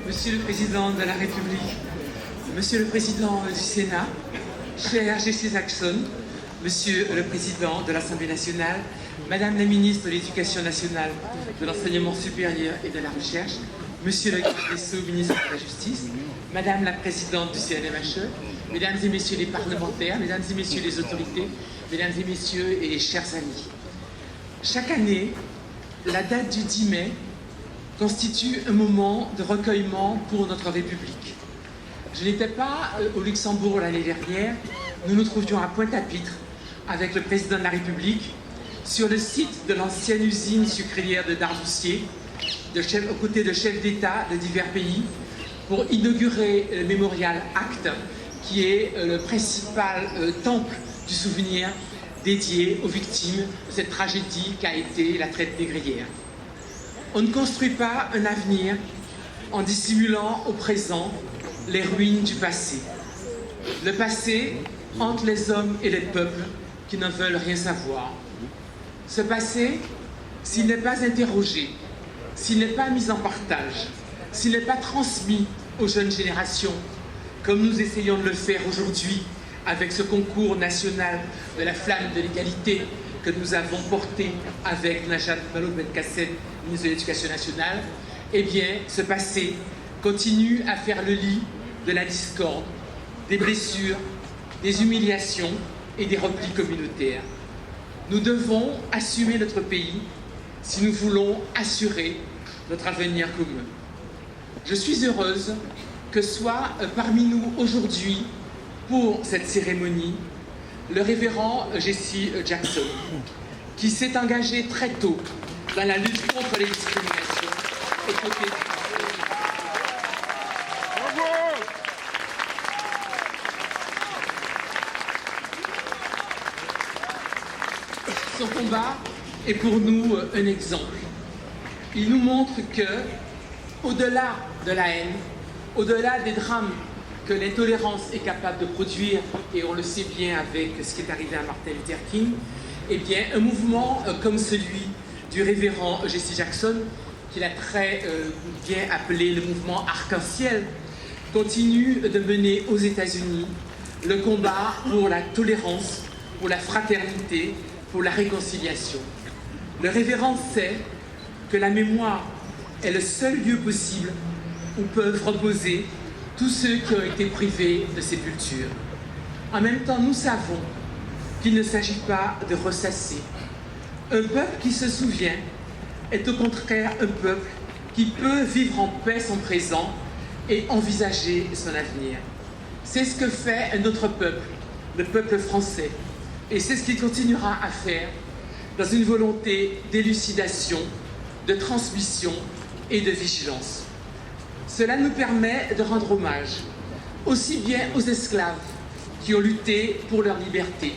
Monsieur le Président de la République, Monsieur le Président du Sénat, cher J.C. Jackson, Monsieur le Président de l'Assemblée nationale, Madame la Ministre de l'Éducation nationale, de l'Enseignement supérieur et de la Recherche, Monsieur le garde des Sceaux, ministre de la Justice, Madame la Présidente du CNMHE, Mesdames et Messieurs les parlementaires, Mesdames et Messieurs les autorités, Mesdames et Messieurs et chers amis. Chaque année, la date du 10 mai constitue un moment de recueillement pour notre République. Je n'étais pas au Luxembourg l'année dernière, nous nous trouvions à Pointe-à-Pitre avec le Président de la République sur le site de l'ancienne usine sucrière de Dardoussier, aux côtés de chefs d'État de divers pays, pour inaugurer le mémorial ACT, qui est le principal temple du souvenir dédié aux victimes de cette tragédie qu'a été la traite négrière. On ne construit pas un avenir en dissimulant au présent les ruines du passé. Le passé hante les hommes et les peuples qui ne veulent rien savoir. Ce passé, s'il n'est pas interrogé, s'il n'est pas mis en partage, s'il n'est pas transmis aux jeunes générations, comme nous essayons de le faire aujourd'hui avec ce concours national de la flamme de l'égalité que nous avons porté avec Najat Vallaud-Belkacem, ministre de l'Éducation nationale, eh bien, ce passé continue à faire le lit de la discorde, des blessures, des humiliations et des replis communautaires. Nous devons assumer notre pays si nous voulons assurer notre avenir commun. Je suis heureuse que soit parmi nous aujourd'hui, pour cette cérémonie, le révérend J.C. Jackson, qui s'est engagé très tôt dans la lutte contre les discriminations et contre les Son combat est pour nous un exemple. Il nous montre que, au-delà de la haine, au-delà des drames que l'intolérance est capable de produire, et on le sait bien avec ce qui est arrivé à Martin Luther King, eh bien, un mouvement comme celui du révérend J.C. Jackson, qu'il a très bien appelé le mouvement arc-en-ciel, continue de mener aux États-Unis le combat pour la tolérance, pour la fraternité, pour la réconciliation. Le révérend sait que la mémoire est le seul lieu possible où peuvent reposer tous ceux qui ont été privés de sépulture. En même temps, nous savons qu'il ne s'agit pas de ressasser. Un peuple qui se souvient est au contraire un peuple qui peut vivre en paix son présent et envisager son avenir. C'est ce que fait un autre peuple, le peuple français. Et c'est ce qu'il continuera à faire dans une volonté d'élucidation, de transmission et de vigilance. Cela nous permet de rendre hommage aussi bien aux esclaves qui ont lutté pour leur liberté,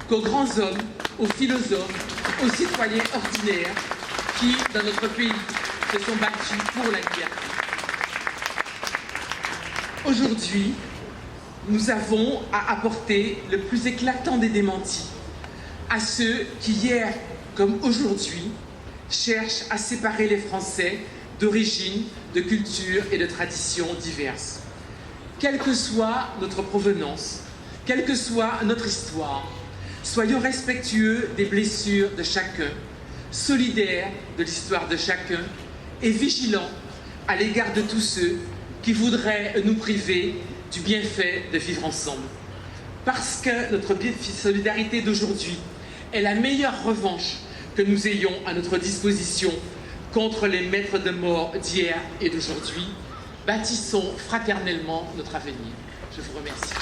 qu'aux grands hommes, aux philosophes, aux citoyens ordinaires qui, dans notre pays, se sont battus pour la liberté. Aujourd'hui, nous avons à apporter le plus éclatant des démentis à ceux qui, hier comme aujourd'hui, cherche à séparer les Français d'origines, de cultures et de traditions diverses. Quelle que soit notre provenance, quelle que soit notre histoire, soyons respectueux des blessures de chacun, solidaires de l'histoire de chacun et vigilants à l'égard de tous ceux qui voudraient nous priver du bienfait de vivre ensemble. Parce que notre solidarité d'aujourd'hui est la meilleure revanche que nous ayons à notre disposition contre les maîtres de mort d'hier et d'aujourd'hui, bâtissons fraternellement notre avenir. Je vous remercie.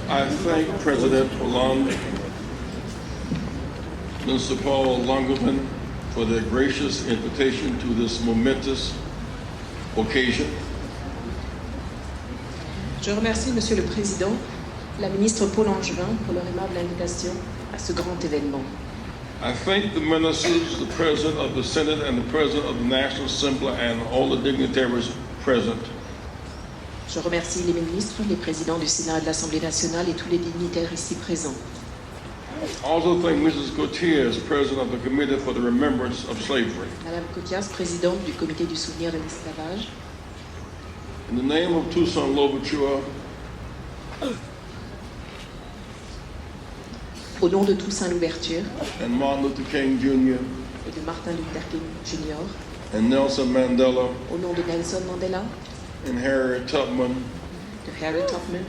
I thank President Hollande, Mr. Paul Langevin, for their gracious invitation to this momentous occasion. Je remercie Monsieur le Président, la ministre Paul Langevin pour leur aimable invitation à ce grand événement. I thank the ministers, the President of the Senate and the President of the National Assembly and all the dignitaries present. Je remercie les ministres, les présidents du Sénat et de l'Assemblée nationale et tous les dignitaires ici présents. I also thank Mrs. Gutierrez, President of the Committee for the Remembrance of Slavery. Madame Cotias, présidente du Comité du souvenir de l'esclavage. In the name of Toussaint Louverture, Au nom de Toussaint Louverture and Martin Luther King Jr., et de Martin Luther King Jr., and Nelson Mandela, au nom de Nelson Mandela, and Harriet Tubman, de Harriet Tubman,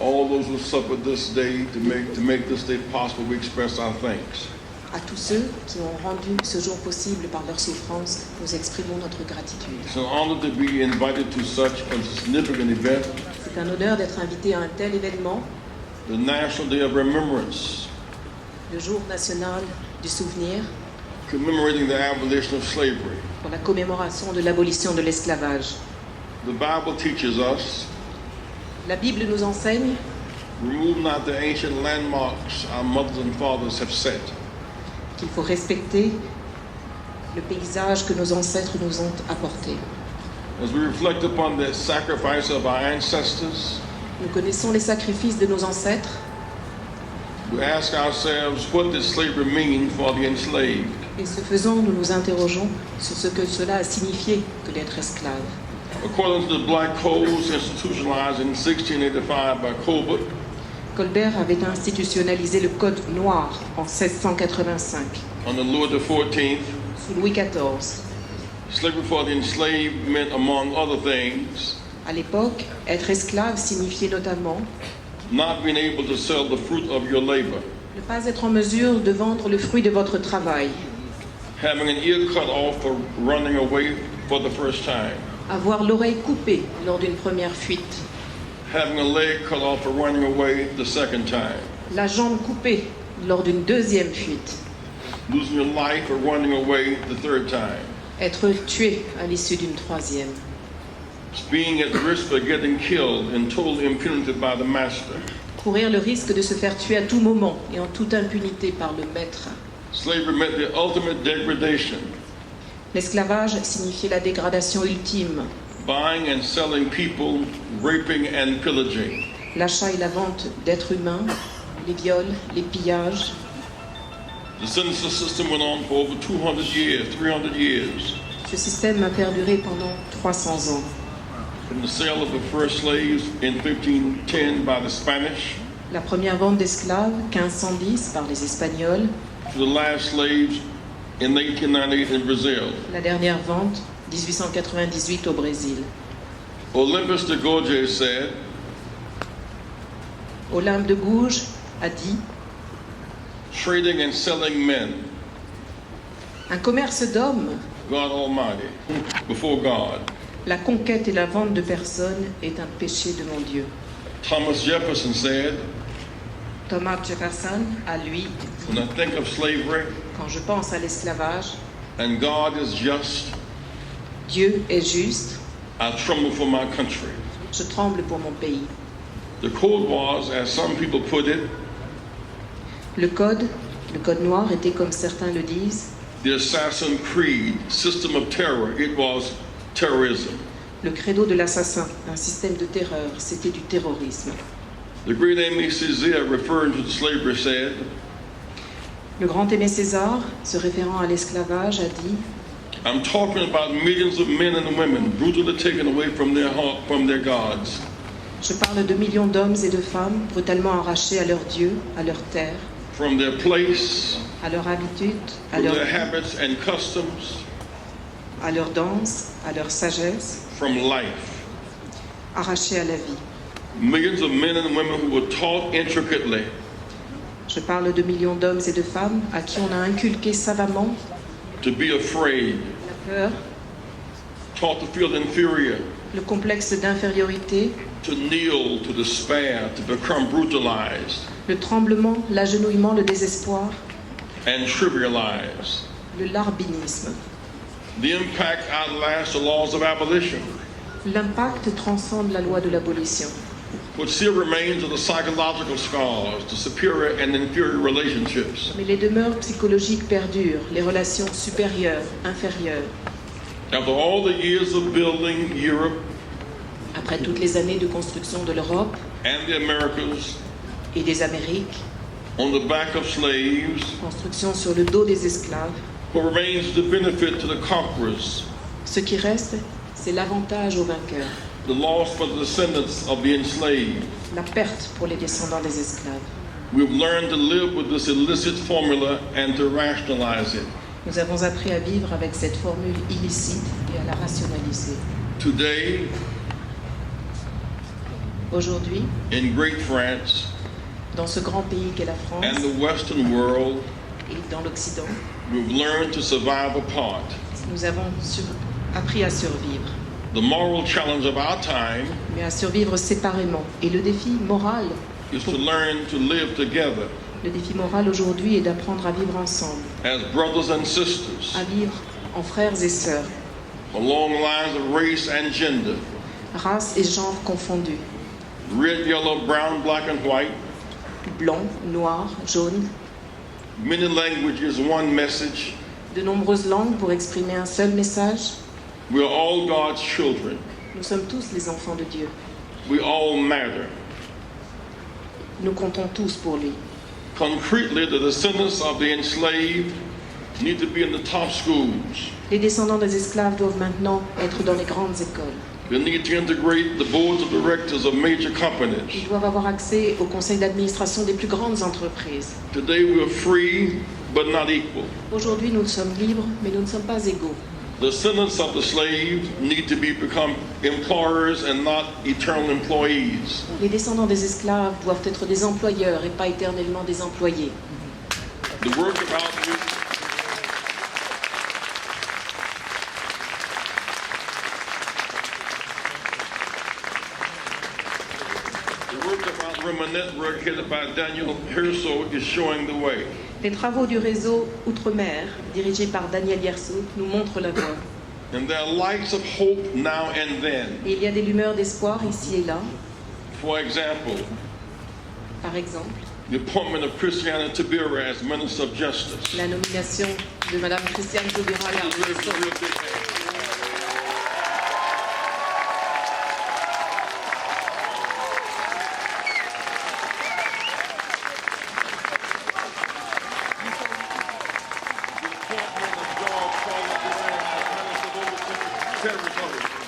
all those who suffered this day to make this day possible, we express our thanks. à tous ceux qui ont rendu ce jour possible par leur souffrance, nous exprimons notre gratitude. It's an honor to be invited to such a significant event, C'est un honneur d'être invité à un tel événement, the National Day of Remembrance, le jour national du souvenir, commemorating the abolition of slavery. pour la commémoration de l'abolition de l'esclavage. The Bible teaches us, La Bible nous enseigne remove not the ancient landmarks our mothers and fathers have set. qu'il faut respecter le paysage que nos ancêtres nous ont apporté. As we reflect upon the sacrifice of our ancestors, Nous connaissons les sacrifices de nos ancêtres. we ask ourselves, what did slavery mean for the enslaved? Et ce faisant, nous nous interrogeons sur ce que cela a signifié que d'être esclave. According to the Black Codes institutionalized in 1685 by Colbert, Colbert avait institutionnalisé le Code noir en 1685, under Louis XIV, sous Louis XIV. slavery for the enslaved meant, among other things, À l'époque, être esclave signifiait notamment not being able to sell the fruit of your labor, ne pas être en mesure de vendre le fruit de votre travail, having an ear cut off for running away for the first time, avoir l'oreille coupée lors d'une première fuite, having a leg cut off for running away the second time, la jambe coupée lors d'une deuxième fuite, losing your life for running away the third time, être tué à l'issue d'une troisième, being at risk for getting killed in total impunity by the master. courir le risque de se faire tuer à tout moment et en toute impunité par le maître. Slavery meant the ultimate degradation, L'esclavage signifiait la dégradation ultime, buying and selling people, raping and pillaging. l'achat et la vente d'êtres humains, les viols, les pillages. The census system went on for over 200 years, 300 years, Ce système a perduré pendant 300 ans. from the sale of the first slaves in 1510 by the Spanish La première vente d'esclaves, 1510 par les Espagnols. to the last slaves in 1898 in Brazil. La dernière vente, 1898 au Brésil. Olympus de Gouges said, Olympe de Gouges a dit trading and selling men, « Un commerce d'hommes, God Almighty, before God. la conquête et la vente de personnes est un péché de mon Dieu. » Thomas Jefferson said, Thomas Jefferson a lui dit when I think of slavery « Quand je pense à l'esclavage, and God is just, Dieu est juste, I tremble for my country. je tremble pour mon pays. » The code was, as some people put it, Le code noir était, comme certains le disent, the Assassin Creed, system of terror. It was terrorism. le credo de l'assassin, un système de terreur, c'était du terrorisme. The great Aimé Césaire, referring to the slavery, said, Le grand Aimé Césaire, se référant à l'esclavage, a dit I'm talking about millions of men and women brutally taken away from their gods. Je parle de millions d'hommes et de femmes brutalement arrachés à leur Dieu, à leur terre, From their place, à leur habitude, à from leur, their habits and customs, à leur danse, à leur sagesse, from life. arrachés à la vie. Millions of men and women who were taught intricately Je parle de millions d'hommes et de femmes à qui on a inculqué savamment to be afraid, la peur, taught to feel inferior, le complexe d'infériorité, to kneel, to despair, to become brutalized le tremblement, l'agenouillement, le désespoir, and trivialized. le larbinisme. The impact outlasts the laws of abolition, L'impact transcende la loi de l'abolition. which still remains of the psychological scars, the superior and inferior relationships. Mais les demeures psychologiques perdurent, les relations supérieures, inférieures. After all the years of building Europe Après toutes les années de construction de l'Europe and the Americas et des Amériques, on the back of slaves, construction sur le dos des esclaves, what remains to benefit to the conquerors, ce qui reste, c'est l'avantage aux vainqueurs, the loss for the descendants of the enslaved. la perte pour les descendants des esclaves. We've learned to live with this illicit formula and to rationalize it. Nous avons appris à vivre avec cette formule illicite et à la rationaliser. Today, Aujourd'hui, in Great France dans ce grand pays qu'est la France and the Western world, et dans l'Occident, we've learned to survive apart. nous avons appris à survivre, The moral challenge of our time mais à survivre séparément. Et le défi moral, is to learn to live together le défi moral aujourd'hui est d'apprendre à vivre ensemble, as brothers and sisters à vivre en frères et sœurs, along lines of race and gender, race et genre confondus, red, yellow, brown, black, and white, blanc, noir, jaune, many languages, one message. de nombreuses langues pour exprimer un seul message. We're all God's children. Nous sommes tous les enfants de Dieu. We all matter. Nous comptons tous pour lui. Concretely, the descendants of the enslaved need to be in the top schools. Les descendants des esclaves doivent maintenant être dans les grandes écoles. They need to integrate the boards of directors of major Ils companies. doivent avoir accès au conseil d'administration des plus grandes entreprises. Today, we're free but not equal. Aujourd'hui, nous sommes libres, mais nous ne sommes pas égaux. The descendants of the slaves need to become employers and not eternal employees. Les descendants des esclaves doivent être des employeurs et pas éternellement des employés. The work of outreach, Rema Network headed by Daniel Hirso is showing the way. Les travaux du réseau Outre-mer, dirigé par Daniel Yerso, nous montrent la voie. And there are lights of hope now and then. Et il y a des lueurs d'espoir ici et là. For example, Par exemple, the appointment of Christiana Tabira as Minister of Justice. la nomination de Madame Christiane Taubira garde des It's a Sceaux. real big deal.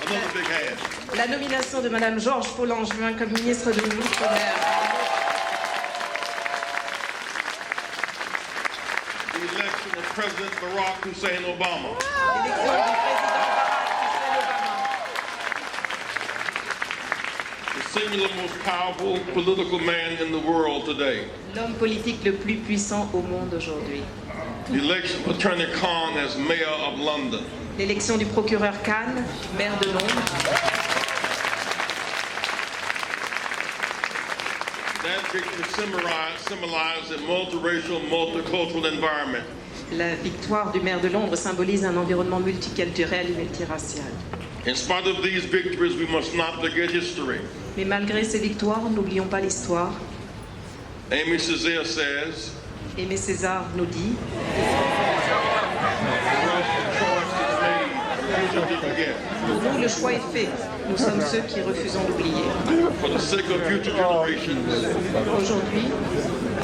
Another big hand. La nomination de Madame Georges Paul-Langevin comme ministre de l'Outre-mer. The election of President Barack Hussein Obama. L'élection du président Barack Hussein Obama. The singular most powerful political man in the world today. L'homme politique le plus puissant au monde aujourd'hui. The election of Attorney Khan as Mayor of London. L'élection du procureur Khan, maire de Londres. That victory symbolized a multiracial, multicultural environment. La victoire du maire de Londres symbolise un environnement multiculturel et multiracial. In spite of these victories, we must not forget history. Mais malgré ces victoires, n'oublions pas l'histoire. Aimé Césaire says, Aimé Césaire nous dit "Choice is made refusing to forget. Pour nous, le choix est fait. Nous sommes ceux qui refusons d'oublier. For the sake of future generations, Aujourd'hui,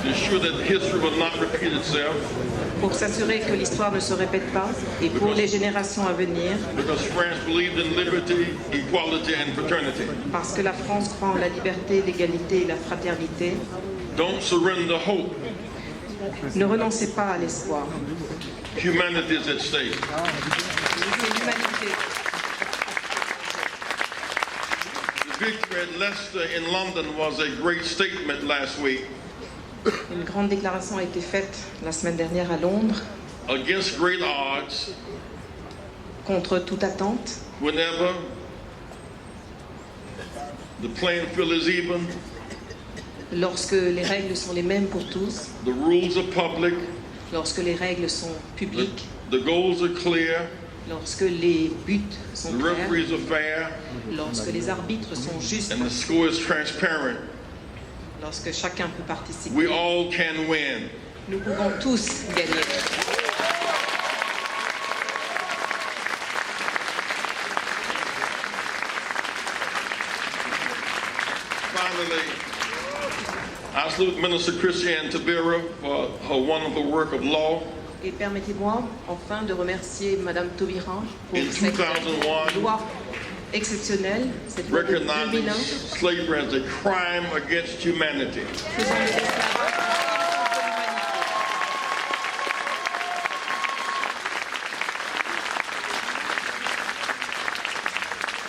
to ensure that history will not repeat itself, pour s'assurer que l'histoire ne se répète pas et pour les générations à venir, because France believed in liberty, equality, and fraternity. parce que la France croit en la liberté, l'égalité et la fraternité, Don't surrender hope. ne renoncez pas à l'espoir. Humanity is at stake. C'est l'humanité. The victory at Leicester in London was a great statement last week Une grande déclaration a été faite la semaine dernière à Londres against great odds contre toute attente. whenever the playing field is even, Lorsque les règles sont les mêmes pour tous, the rules are public, lorsque les règles sont publiques, the goals are clear, lorsque les buts sont the clairs, referees are fair, lorsque les arbitres sont justes, and the score is transparent, lorsque chacun peut participer, we all can win. nous pouvons tous gagner. Finally, I salute Minister Christiane Taubira for her wonderful work of law. Et permettez-moi enfin de remercier Madame Taubira pour In cette 2001, loi exceptionnelle, cette loi de recognizing 2001, slavery as a crime against humanity. faisant de l'esclavage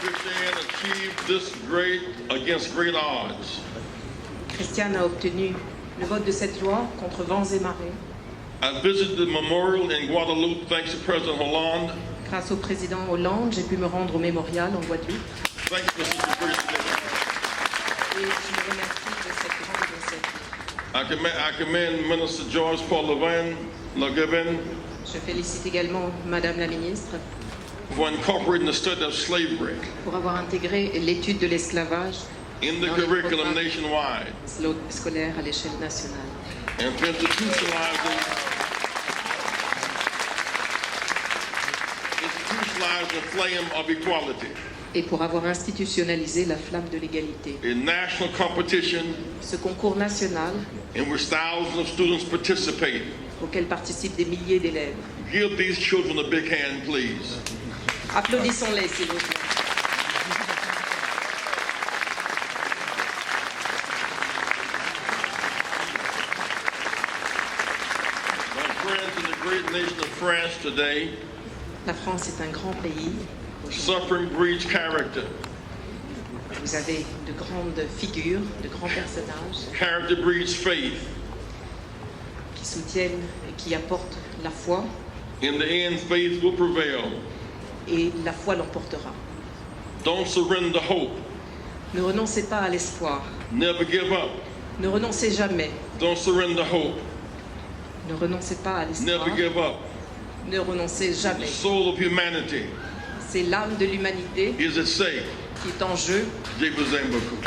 Christiane achieved this great against great odds. Christiane a obtenu le vote de cette loi contre vents et marées. I visited the memorial in Guadeloupe thanks to President Hollande. Grâce au président Hollande, j'ai pu me rendre au mémorial en Guadeloupe Thanks for such a great initiative. et je me remercie de cette grande initiative. I commend Minister George Paul Lagevin Je félicite également Madame la ministre for incorporating the study of slavery pour avoir intégré l'étude de l'esclavage in the dans les curriculum programmes nationwide scolaires à l'échelle nationale and for institutionalizing the flame of equality et pour avoir institutionnalisé la flamme de l'égalité. in national competition Ce concours national in which thousands of students participate. auquel participent des milliers d'élèves. Give these children a big hand, please. Applaudissons-les, s'il vous plaît. My friends, in the great nation of France today, La France est un grand pays. suffering breeds character. Vous avez de grandes figures, de grands personnages Character breeds faith. qui soutiennent et qui apportent la foi, In the end, faith will prevail. et la foi l'emportera. Don't surrender hope. Ne renoncez pas à l'espoir. Never give up. Ne renoncez jamais. Don't surrender hope. Ne renoncez pas à l'espoir. Never give up. Ne renoncez The jamais. soul of humanity C'est l'âme de l'humanité is at stake. qui est en jeu. Je vous aime beaucoup.